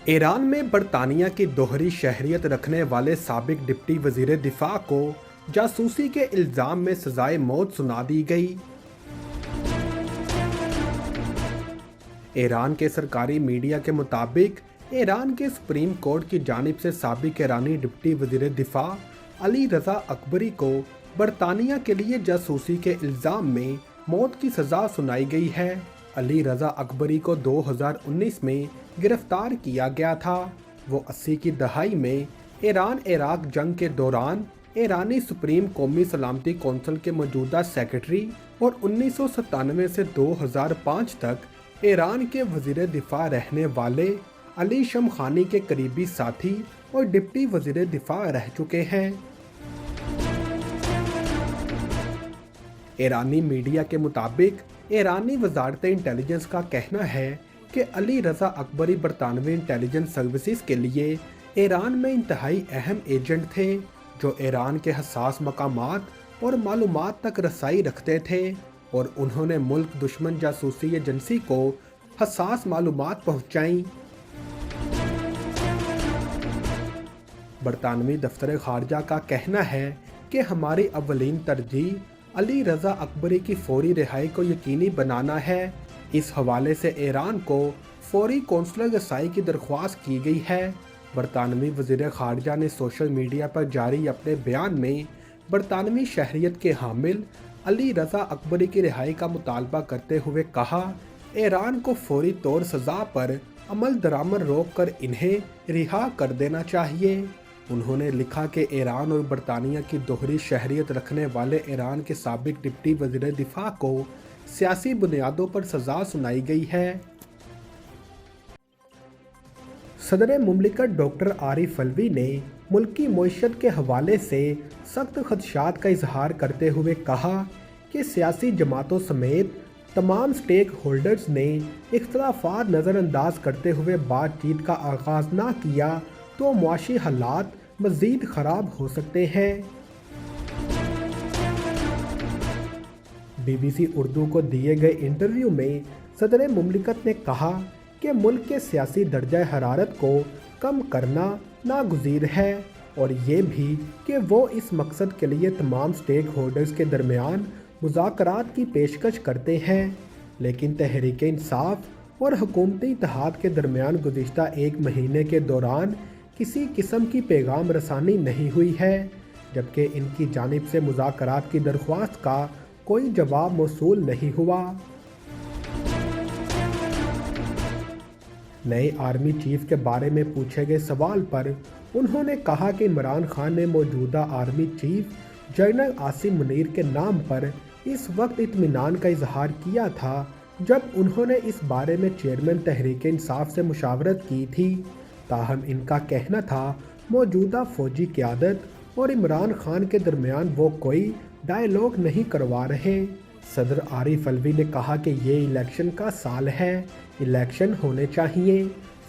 ایران میں برطانیہ کی دوہری شہریت رکھنے والے سابق ڈپٹی وزیر دفاع کو جاسوسی کے الزام میں سزائے موت سنا دی گئی۔ ایران کے سرکاری میڈیا کے مطابق ایران کے سپریم کورٹ کی جانب سے سابق ایرانی ڈپٹی وزیر دفاع علی رضا اکبری کو برطانیہ کے لیے جاسوسی کے الزام میں موت کی سزا سنائی گئی ہے۔ علی رضا اکبری کو 2019 میں گرفتار کیا گیا تھا۔ وہ 80 کی دہائی میں ایران عراق جنگ کے دوران ایرانی سپریم قومی سلامتی کونسل کے موجودہ سیکرٹری اور 1997 سے 2005 تک ایران کے وزیر دفاع رہنے والے علی شمخانی کے قریبی ساتھی اور ڈپٹی وزیر دفاع رہ چکے ہیں۔ ایرانی میڈیا کے مطابق ایرانی وزارت انٹیلیجنس کا کہنا ہے کہ علی رضا اکبری برطانوی انٹیلیجنس سروسز کے لیے ایران میں انتہائی اہم ایجنٹ تھے، جو ایران کے حساس مقامات اور معلومات تک رسائی رکھتے تھے، اور انہوں نے ملک دشمن جاسوسی ایجنسی کو حساس معلومات پہنچائیں۔ برطانوی دفتر خارجہ کا کہنا ہے کہ ہماری اولین ترجیح علی رضا اکبری کی فوری رہائی کو یقینی بنانا ہے۔ اس حوالے سے ایران کو فوری قونصلر رسائی کی درخواست کی گئی ہے۔ برطانوی وزیر خارجہ نے سوشل میڈیا پر جاری اپنے بیان میں برطانوی شہریت کے حامل علی رضا اکبری کی رہائی کا مطالبہ کرتے ہوئے کہا، ایران کو فوری طور سزا پر عمل درآمد روک کر انہیں رہا کر دینا چاہیے۔ انہوں نے لکھا کہ ایران اور برطانیہ کی دوہری شہریت رکھنے والے ایران کے سابق ڈپٹی وزیر دفاع کو سیاسی بنیادوں پر سزا سنائی گئی ہے۔ صدر مملکت ڈاکٹر عارف الوی نے ملکی معیشت کے حوالے سے سخت خدشات کا اظہار کرتے ہوئے کہا کہ سیاسی جماعتوں سمیت تمام سٹیک ہولڈرز نے اختلافات نظر انداز کرتے ہوئے بات چیت کا آغاز نہ کیا تو معاشی حالات مزید خراب ہو سکتے ہیں۔ بی بی سی اردو کو دیے گئے انٹرویو میں صدر مملکت نے کہا کہ ملک کے سیاسی درجہ حرارت کو کم کرنا ناگزیر ہے، اور یہ بھی کہ وہ اس مقصد کے لیے تمام سٹیک ہولڈرز کے درمیان مذاکرات کی پیشکش کرتے ہیں، لیکن تحریک انصاف اور حکومتی اتحاد کے درمیان گزشتہ ایک مہینے کے دوران کسی قسم کی پیغام رسانی نہیں ہوئی ہے، جبکہ ان کی جانب سے مذاکرات کی درخواست کا کوئی جواب موصول نہیں ہوا۔ نئے آرمی چیف کے بارے میں پوچھے گئے سوال پر انہوں نے کہا کہ عمران خان نے موجودہ army chief general Asim Munir کے نام پر اس وقت اطمینان کا اظہار کیا تھا جب انہوں نے اس بارے میں چیئرمین تحریک انصاف سے مشاورت کی تھی، تاہم ان کا کہنا تھا موجودہ فوجی قیادت اور عمران خان کے درمیان وہ کوئی ڈائیلاگ نہیں کروا رہے۔ صدر عارف الوی نے کہا کہ یہ الیکشن کا سال ہے، الیکشن ہونے چاہیے،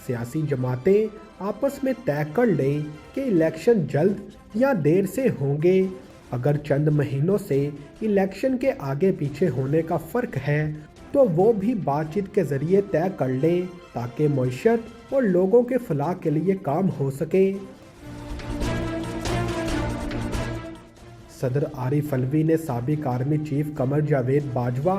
سیاسی جماعتیں آپس میں طے کر لیں کہ الیکشن جلد یا دیر سے ہوں گے۔ اگر چند مہینوں سے الیکشن کے آگے پیچھے ہونے کا فرق ہے تو وہ بھی بات چیت کے ذریعے طے کر لیں تاکہ معیشت اور لوگوں کے فلاح کے لیے کام ہو سکے۔ صدر عارف الوی نے سابق آرمی چیف قمر جاوید باجوہ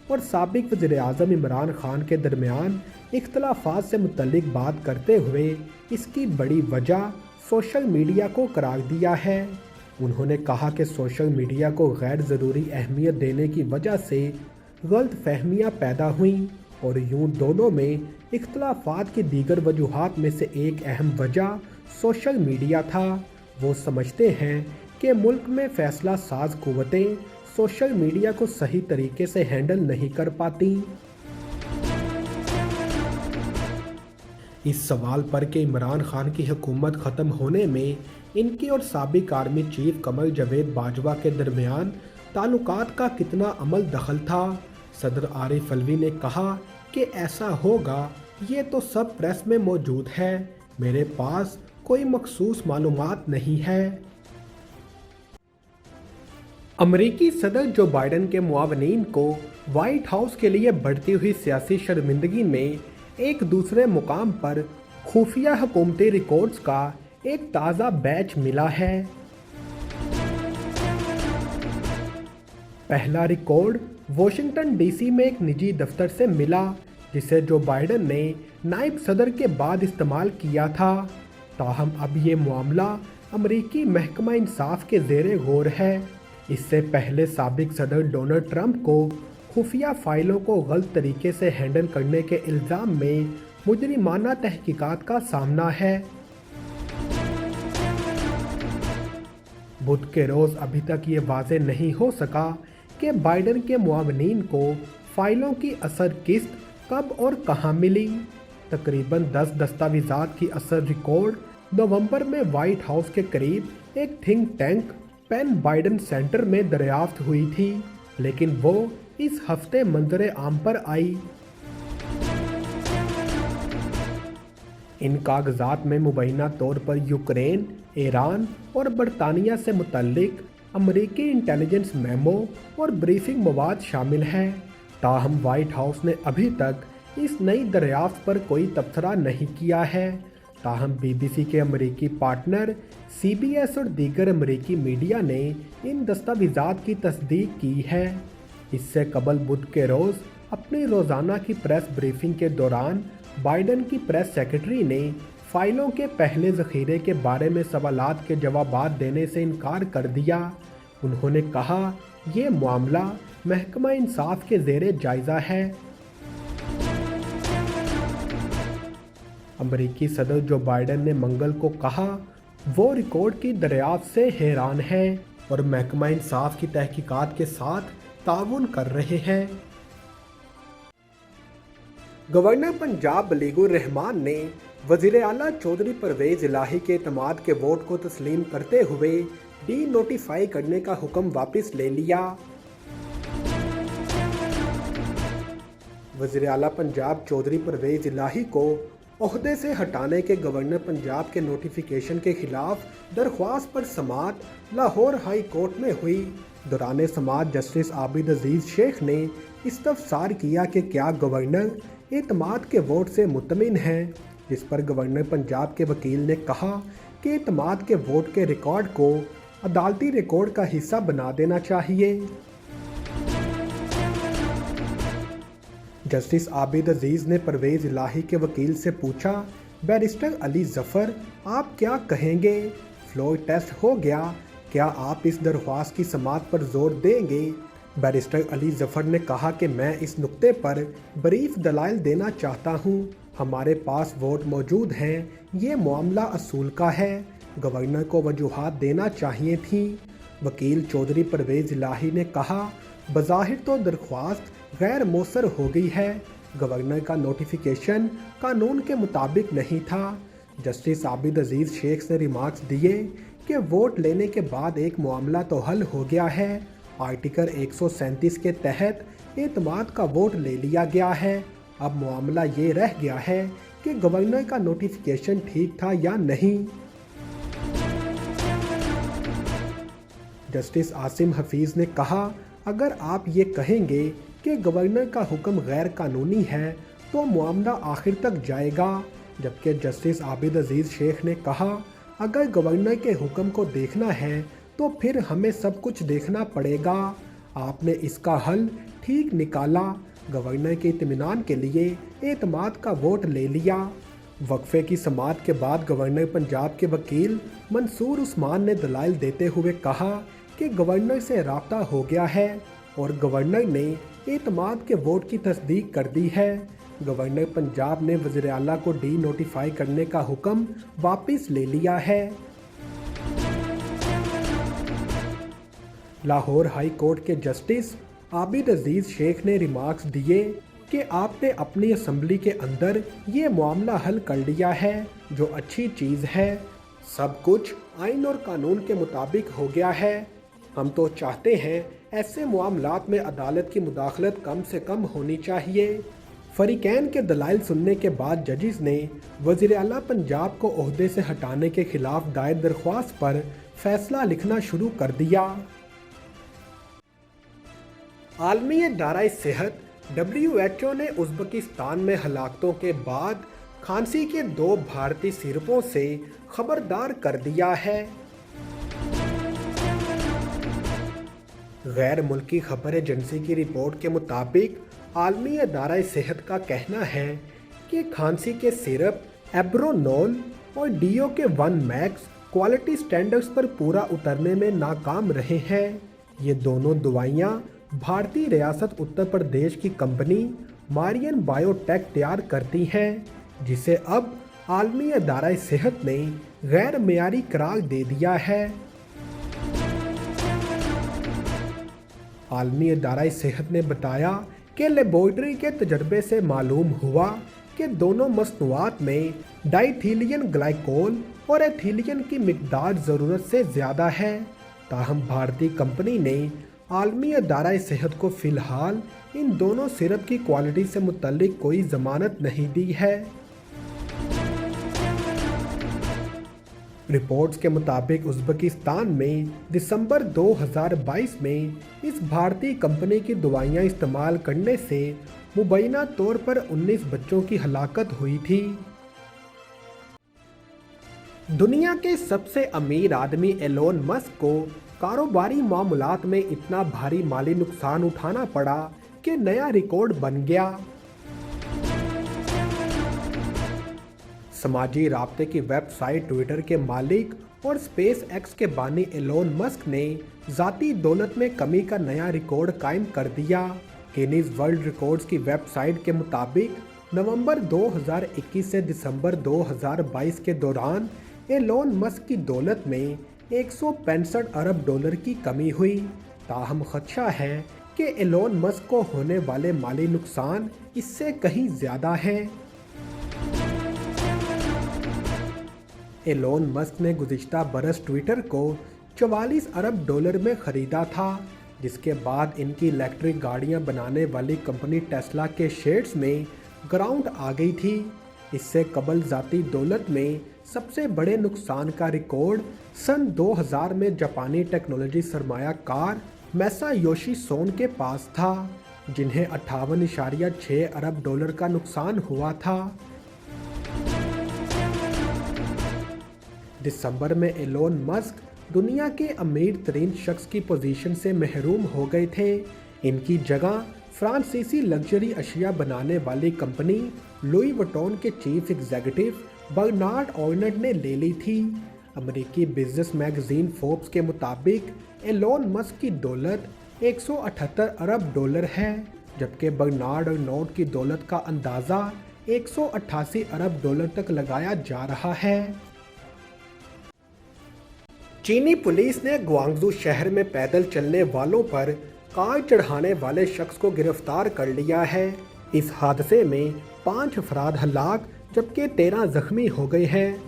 اور سابق وزیر اعظم عمران خان کے درمیان اختلافات سے متعلق بات کرتے ہوئے اس کی بڑی وجہ سوشل میڈیا کو قرار دیا ہے۔ انہوں نے کہا کہ سوشل میڈیا کو غیر ضروری اہمیت دینے کی وجہ سے غلط فہمیاں پیدا ہوئیں، اور یوں دونوں میں اختلافات کی دیگر وجوہات میں سے ایک اہم وجہ سوشل میڈیا تھا۔ وہ سمجھتے ہیں کہ ملک میں فیصلہ ساز قوتیں سوشل میڈیا کو صحیح طریقے سے ہینڈل نہیں کر پاتی۔ اس سوال پر کہ عمران خان کی حکومت ختم ہونے میں ان کی اور سابق آرمی چیف قمر جاوید باجوہ کے درمیان تعلقات کا کتنا عمل دخل تھا، صدر عارف الوی نے کہا کہ ایسا ہوگا یہ تو سب پریس میں موجود ہے، میرے پاس کوئی مخصوص معلومات نہیں ہے۔ امریکی صدر جو بائیڈن کے معاونین کو وائٹ ہاؤس کے لیے بڑھتی ہوئی سیاسی شرمندگی میں ایک دوسرے مقام پر खुफिया हुकूमती रिकॉर्ड्स का एक ताज़ा बैच मिला है। पहला रिकॉर्ड वॉशिंगटन डीसी में एक निजी दफ्तर से मिला, जिसे जो बाइडन ने नायब सदर के बाद इस्तेमाल किया था। ताहम अब ये मामला अमरीकी महकमा इंसाफ के ज़ेरे गौर है। इससे पहले साबिक सदर डोनाल्ड ट्रंप को खुफिया फाइलों को गलत तरीके से हैंडल करने के इल्ज़ाम में मुजरिमाना तहकीकात का सामना है। बुध के रोज़ अभी तक ये वाज़े नहीं हो सका कि बाइडन के मुआवनीन को फाइलों की असर किस्त कब और कहां मिली। तकरीबन 10 दस्तावेज़ात की असर रिकॉर्ड नवंबर में व्हाइट हाउस के करीब एक think tank Penn Biden Center में दरियाफ्त हुई थी, लेकिन वो इस हफ्ते मंजर आम पर आई। इन कागजात में मुबैना तौर पर यूक्रेन, ईरान और बरतानिया से मुतल्लिक अमरीकी इंटेलिजेंस मेमो और ब्रीफिंग मवाद शामिल हैं। ताहम व्हाइट हाउस ने अभी तक इस नई दरियाफ्त पर कोई तबसरा नहीं किया है। ताहम बीबीसी के अमरीकी पार्टनर सीबीएस और दीगर अमरीकी मीडिया ने इन दस्तावेज़ात की तस्दीक की है। इससे कबल बुध के रोज़ अपनी रोज़ाना की प्रेस ब्रीफिंग के दौरान बाइडन की प्रेस सेक्रेटरी ने फाइलों के पहले ज़ख़ीरे के बारे में सवालात के जवाबात देने से इनकार कर दिया। उन्होंने कहा, ये मामला महकमा इंसाफ के ज़ेरे जायज़ा है। अमरीकी सदर जो बाइडन ने मंगल को कहा वो रिकॉर्ड की दरियाफ्त से हैरान है और महकमा इंसाफ की तहकीकात के साथ ताउन कर रहे हैं। गवर्नर पंजाब बलीगुर रहमान ने वज़ीर आला चौधरी परवेज़ इलाही के एतमाद के वोट को तस्लीम करते हुए डी नोटिफाई करने का हुक्म वापस ले लिया। वज़ीर आला पंजाब चौधरी परवेज़ इलाही को ओहदे से हटाने के गवर्नर पंजाब के नोटिफिकेशन के खिलाफ दरख्वास्त पर समाअत लाहौर हाई कोर्ट में हुई। दौरान समाअत जस्टिस आबिद अजीज़ शेख ने इस्तफसार किया कि क्या गवर्नर एतमाद के वोट से मुतमिन है, जिस पर गवर्नर पंजाब के वकील ने कहा कि एतमाद के वोट के रिकॉर्ड को अदालती रिकॉर्ड का हिस्सा बना देना चाहिए। जस्टिस आबिद अजीज़ ने परवेज़ इलाही के वकील से पूछा, बैरिस्टर अली ज़फ़र आप क्या कहेंगे? फ्लोर टेस्ट हो गया, क्या आप इस दरख्वास्त की समाअत पर जोर देंगे? बैरिस्टर अली ज़फ़र ने कहा कि मैं इस नुक्ते पर ब्रीफ दलाइल देना चाहता हूँ। हमारे पास वोट मौजूद हैं, ये मामला असूल का है, गवर्नर को वजूहात देना चाहिए थी। वकील चौधरी परवेज़ इलाही ने कहा, बज़ाहिर तो दरख्वास्त गैर मौसर हो गई है, गवर्नर का नोटिफिकेशन कानून के मुताबिक नहीं था। जस्टिस आबिद अजीज़ शेख ने रिमार्क्स दिए कि वोट लेने के बाद एक मामला तो हल हो गया है। आर्टिकल 137 के तहत एतमाद का वोट ले लिया गया है। अब मामला ये रह गया है कि गवर्नर का नोटिफिकेशन ठीक था या नहीं। जस्टिस आसिम हफीज़ ने कहा, अगर आप ये कहेंगे कि गवर्नर का हुक्म गैर कानूनी है तो मामला आखिर तक जाएगा। जबकि जस्टिस आबिद अजीज़ शेख ने कहा, अगर गवर्नर के हुक्म को देखना है तो फिर हमें सब कुछ देखना पड़ेगा। आपने इसका हल ठीक निकाला, गवर्नर के इत्मीनान के लिए एतमाद का वोट ले लिया। वक्फे की समाअत के बाद गवर्नर पंजाब के वकील मंसूर उस्मान ने दलाइल देते हुए कहा कि गवर्नर से राब्ता हो गया है और गवर्नर ने एतमाद के वोट की तस्दीक कर दी है। गवर्नर पंजाब ने वज़ीर आला को डी नोटिफाई करने का हुक्म वापस ले लिया है। लाहौर हाई कोर्ट के जस्टिस आबिद अजीज़ शेख ने रिमार्क्स दिए कि आपने अपनी असम्बली के अंदर ये मामला हल कर लिया है, जो अच्छी चीज़ है। सब कुछ आइन और कानून के मुताबिक हो गया है। हम तो चाहते हैं ऐसे मामलात में अदालत की मुदाखलत कम से कम होनी चाहिए। फरीकैन के दलाइल सुनने के बाद जजिस ने वज़ीर आला पंजाब को ओहदे से हटाने के खिलाफ दायर दरख्वास्त पर फैसला लिखना शुरू कर दिया। आलमी इदारा सेहत WHO ने उज़्बेकिस्तान में हलाकतों के बाद खांसी के 2 भारतीय सिरपों से खबरदार कर दिया है। गैर मुल्की खबर एजेंसी की रिपोर्ट के मुताबिक आलमी अदारा सेहत का कहना है कि खांसी के सिरप एब्रोनोल और डीओ के 1 मैक्स क्वालिटी स्टैंडर्ड्स पर पूरा उतरने में नाकाम रहे हैं। ये दोनों दवाइयाँ भारतीय रियासत उत्तर प्रदेश की कंपनी मारियन बायोटेक तैयार करती हैं, जिसे अब आलमी अदारा सेहत ने गैर मेयारी करार दे दिया है। आलमी अदारा सेहत ने बताया कि लेबोरेटरी के तजर्बे से मालूम हुआ कि दोनों मसनूआत में डाइथीलियन ग्लाइकोल और एथिलीन की मिकदार ज़रूरत से ज़्यादा है। ताहम भारतीय कंपनी ने आलमी अदारा सेहत को फ़िलहाल इन दोनों सिरप की क्वालिटी से मुतल्लिक कोई ज़मानत नहीं दी है। रिपोर्ट्स के मुताबिक उज़्बेकिस्तान में दिसंबर 2022 में इस भारतीय कंपनी की दवाइयाँ इस्तेमाल करने से मुबैना तौर पर 19 बच्चों की हलाकत हुई थी। दुनिया के सबसे अमीर आदमी एलोन मस्क को कारोबारी मामलात में इतना भारी माली नुकसान उठाना पड़ा कि नया रिकॉर्ड बन गया। समाजी राब्ते की वेबसाइट ट्विटर के मालिक और स्पेस एक्स के बानी एलोन मस्क ने ज़ाती दौलत में कमी का नया रिकॉर्ड कायम कर दिया। गिनीज वर्ल्ड रिकॉर्ड्स की वेबसाइट के मुताबिक नवंबर 2021 से दिसंबर 2022 के दौरान एलोन मस्क की दौलत में 165 अरब डॉलर की कमी हुई। ताहम खदशा है कि एलोन मस्क को होने वाले माली नुकसान इससे कहीं ज़्यादा है। एलोन मस्क ने गुज़िश्ता बरस ट्विटर को 44 अरब डॉलर में ख़रीदा था, जिसके बाद इनकी इलेक्ट्रिक गाड़ियां बनाने वाली कंपनी टेस्ला के शेयर्स में ग्राउंड आ गई थी। इससे कबल ज़ाती दौलत में सबसे बड़े नुकसान का रिकॉर्ड सन 2000 में जापानी टेक्नोलॉजी सरमायाकार मैसायोशी सोन के पास था, जिन्हें 58.6 अरब डॉलर का नुकसान हुआ था। दिसंबर में एलोन मस्क दुनिया के अमीर तरीन शख्स की पोजीशन से महरूम हो गए थे। इनकी जगह फ्रांसीसी लग्जरी अशिया बनाने वाली कंपनी लुई वुइटन के चीफ एग्जीक्यूटिव बर्नार्ड आर्नल्ड ने ले ली थी। अमेरिकी बिजनेस मैगजीन फोर्ब्स के मुताबिक एलोन मस्क की दौलत 178 अरब डॉलर है, जबकि बर्नार्ड आर्नल्ड की दौलत का अंदाज़ा 188 अरब डॉलर तक लगाया जा रहा है। चीनी पुलिस ने ग्वांगझू शहर में पैदल चलने वालों पर कार चढ़ाने वाले शख्स को गिरफ्तार कर लिया है। इस हादसे में 5 अफराद हलाक जबकि 13 जख्मी हो गए हैं।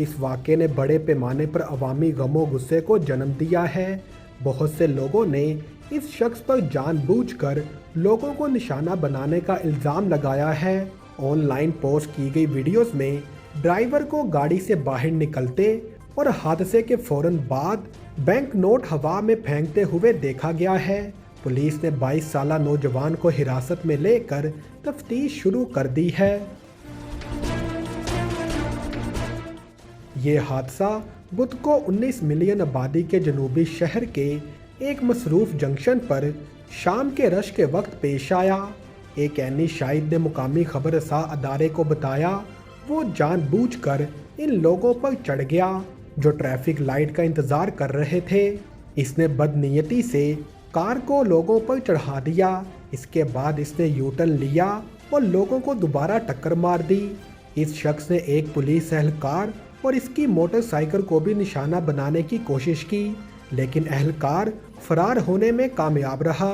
इस वाक़े ने बड़े पैमाने पर अवामी गमो गुस्से को जन्म दिया है। बहुत से लोगों ने इस शख्स पर जानबूझकर लोगों को निशाना बनाने का इल्ज़ाम लगाया है। ऑनलाइन पोस्ट की गई वीडियोस में ड्राइवर को गाड़ी से बाहर निकलते और हादसे के फौरन बाद बैंक नोट हवा में फेंकते हुए देखा गया है। पुलिस ने 22 साला नौजवान को हिरासत में लेकर तफ्तीश शुरू कर दी है। ये हादसा बुध को 19 मिलियन आबादी के जनूबी शहर के एक मसरूफ जंक्शन पर शाम के रश के वक्त पेश आया। एक ऐनी शाहिद ने मुकामी खबर रसा अदारे को बताया वो जानबूझकर इन लोगों पर चढ़ गया जो ट्रैफिक लाइट का इंतज़ार कर रहे थे। इसने बदनीयती से कार को लोगों पर चढ़ा दिया। इसके बाद इसने यू टर्न लिया और लोगों को दोबारा टक्कर मार दी। इस शख्स ने एक पुलिस एहलकार और इसकी मोटरसाइकिल को भी निशाना बनाने की कोशिश की, लेकिन एहलकार फरार होने में कामयाब रहा।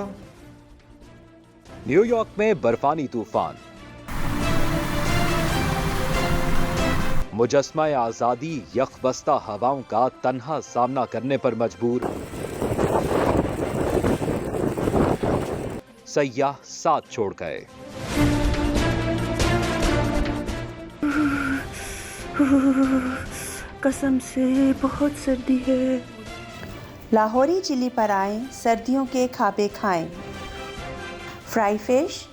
न्यूयॉर्क में बर्फानी तूफान, मुजस्मा आजादी यखबस्ता हवाओं का तन्हा सामना करने पर मजबूर, सयाह साथ छोड़ गए। कसम से बहुत सर्दी है। लाहौरी चिली पर आएं, सर्दियों के खाबे खाएं। फ्राई फिश,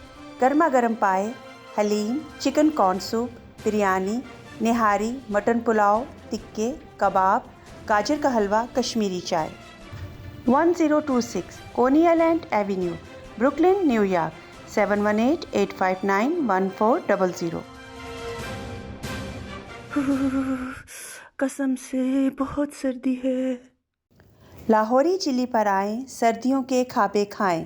گرما گرم پائے، haleem, chicken corn soup, biryani, nihari, mutton pulao, ٹکے، کباب، گاجر کا حلوہ، کشمیری چائے۔ 1026 Coney Island Avenue, Brooklyn, New York, 7188591400۔ قسم سے بہت سردی ہے۔ لاہوری چلی پر آئیں، سردیوں کے کھابے کھائیں۔